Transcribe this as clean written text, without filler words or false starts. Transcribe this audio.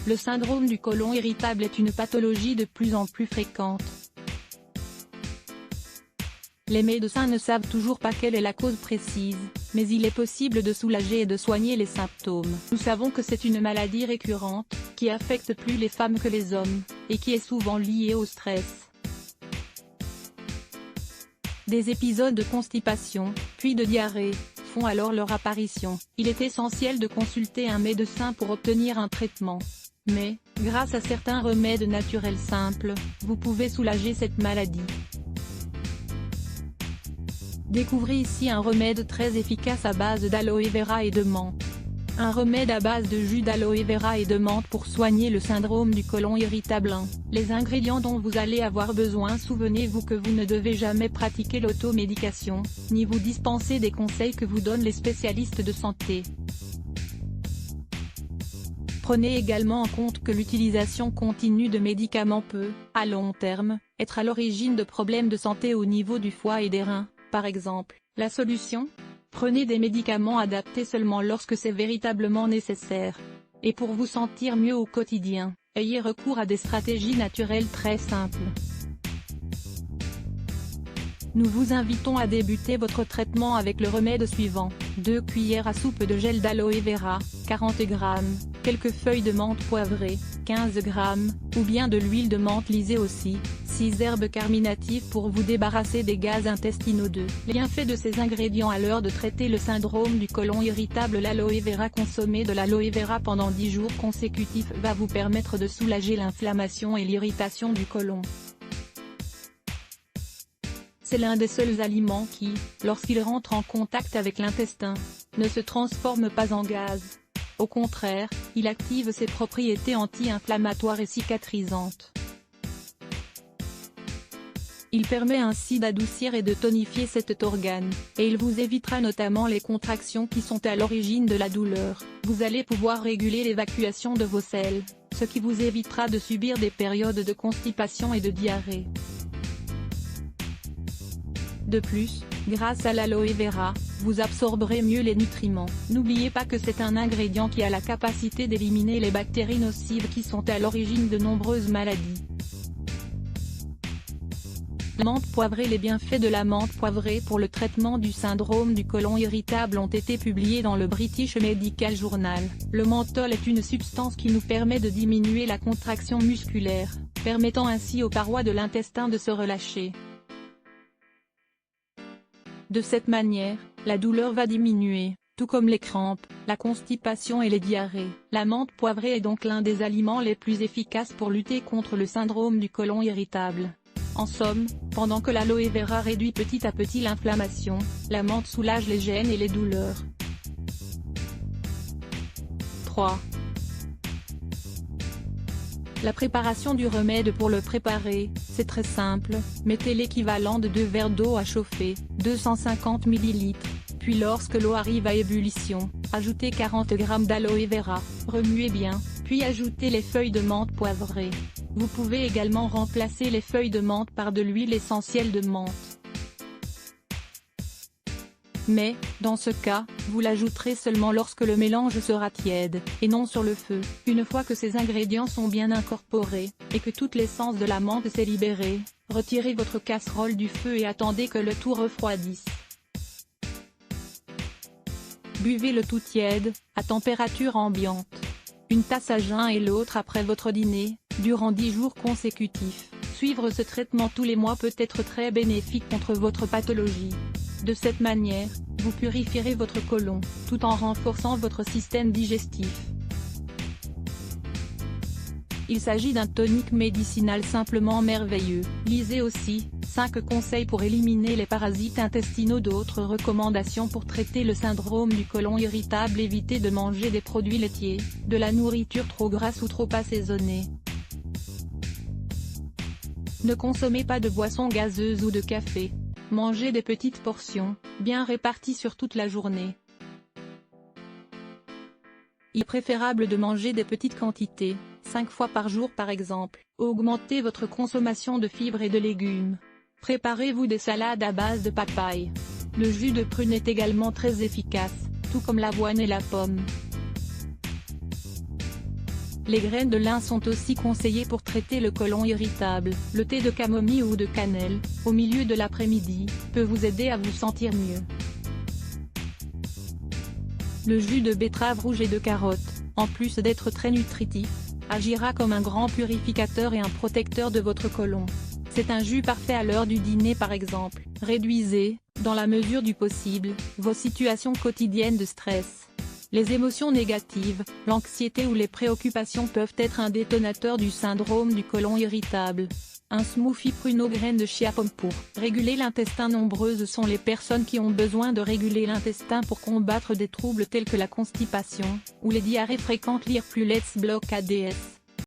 le syndrome du côlon irritable est une pathologie de plus en plus fréquente. Les médecins ne savent toujours pas quelle est la cause précise, mais il est possible de soulager et de soigner les symptômes. Nous savons que c'est une maladie récurrente, qui affecte plus les femmes que les hommes, et qui est souvent liée au stress. Des épisodes de constipation, puis de diarrhée, font alors leur apparition. Il est essentiel de consulter un médecin pour obtenir un traitement. Mais, grâce à certains remèdes naturels simples, vous pouvez soulager cette maladie. Découvrez ici un remède très efficace à base d'aloe vera et de menthe. Un remède à base de jus d'aloe vera et de menthe pour soigner le syndrome du côlon irritable 1. Les ingrédients dont vous allez avoir besoin. Souvenez-vous que vous ne devez jamais pratiquer l'automédication, ni vous dispenser des conseils que vous donnent les spécialistes de santé. Prenez également en compte que l'utilisation continue de médicaments peut, à long terme, être à l'origine de problèmes de santé au niveau du foie et des reins, par exemple. La solution ? Prenez des médicaments adaptés seulement lorsque c'est véritablement nécessaire. Et pour vous sentir mieux au quotidien, ayez recours à des stratégies naturelles très simples. Nous vous invitons à débuter votre traitement avec le remède suivant: 2 cuillères à soupe de gel d'aloe vera, 40 g, quelques feuilles de menthe poivrées, 15 g, ou bien de l'huile de menthe lisée aussi, 6 herbes carminatives pour vous débarrasser des gaz intestinaux. Les bienfaits de ces ingrédients à l'heure de traiter le syndrome du côlon irritable. L'aloe vera. Consommer de l'aloe vera pendant 10 jours consécutifs va vous permettre de soulager l'inflammation et l'irritation du côlon. C'est l'un des seuls aliments qui, lorsqu'il rentre en contact avec l'intestin, ne se transforme pas en gaz. Au contraire, il active ses propriétés anti-inflammatoires et cicatrisantes. Il permet ainsi d'adoucir et de tonifier cet organe, et il vous évitera notamment les contractions qui sont à l'origine de la douleur. Vous allez pouvoir réguler l'évacuation de vos selles, ce qui vous évitera de subir des périodes de constipation et de diarrhée. De plus, grâce à l'aloe vera, vous absorberez mieux les nutriments. N'oubliez pas que c'est un ingrédient qui a la capacité d'éliminer les bactéries nocives qui sont à l'origine de nombreuses maladies. La menthe poivrée. Les bienfaits de la menthe poivrée pour le traitement du syndrome du côlon irritable ont été publiés dans le British Medical Journal. Le menthol est une substance qui nous permet de diminuer la contraction musculaire, permettant ainsi aux parois de l'intestin de se relâcher. De cette manière, la douleur va diminuer, tout comme les crampes, la constipation et les diarrhées. La menthe poivrée est donc l'un des aliments les plus efficaces pour lutter contre le syndrome du côlon irritable. En somme, pendant que l'aloe vera réduit petit à petit l'inflammation, la menthe soulage les gênes et les douleurs. 3. La préparation du remède. Pour le préparer, c'est très simple, mettez l'équivalent de 2 verres d'eau à chauffer, 250 ml, puis lorsque l'eau arrive à ébullition, ajoutez 40 g d'aloe vera, remuez bien, puis ajoutez les feuilles de menthe poivrées. Vous pouvez également remplacer les feuilles de menthe par de l'huile essentielle de menthe. Mais, dans ce cas, vous l'ajouterez seulement lorsque le mélange sera tiède, et non sur le feu. Une fois que ces ingrédients sont bien incorporés, et que toute l'essence de la menthe s'est libérée, retirez votre casserole du feu et attendez que le tout refroidisse. Buvez le tout tiède, à température ambiante. Une tasse à jeun et l'autre après votre dîner, durant 10 jours consécutifs. Suivre ce traitement tous les mois peut être très bénéfique contre votre pathologie. De cette manière, vous purifierez votre côlon, tout en renforçant votre système digestif. Il s'agit d'un tonique médicinal simplement merveilleux. Lisez aussi, 5 conseils pour éliminer les parasites intestinaux. D'autres recommandations pour traiter le syndrome du côlon irritable. Évitez de manger des produits laitiers, de la nourriture trop grasse ou trop assaisonnée. Ne consommez pas de boissons gazeuses ou de café. Mangez des petites portions, bien réparties sur toute la journée. Il est préférable de manger des petites quantités, 5 fois par jour par exemple. Augmentez votre consommation de fibres et de légumes. Préparez-vous des salades à base de papaye. Le jus de prune est également très efficace, tout comme l'avoine et la pomme. Les graines de lin sont aussi conseillées pour traiter le côlon irritable. Le thé de camomille ou de cannelle, au milieu de l'après-midi, peut vous aider à vous sentir mieux. Le jus de betterave rouge et de carotte, en plus d'être très nutritif, agira comme un grand purificateur et un protecteur de votre côlon. C'est un jus parfait à l'heure du dîner par exemple. Réduisez, dans la mesure du possible, vos situations quotidiennes de stress. Les émotions négatives, l'anxiété ou les préoccupations peuvent être un détonateur du syndrome du côlon irritable. Un smoothie pruneau graines de chia pomme pour réguler l'intestin. Nombreuses sont les personnes qui ont besoin de réguler l'intestin pour combattre des troubles tels que la constipation, ou les diarrhées fréquentes. Lire plus Let's Block ADS.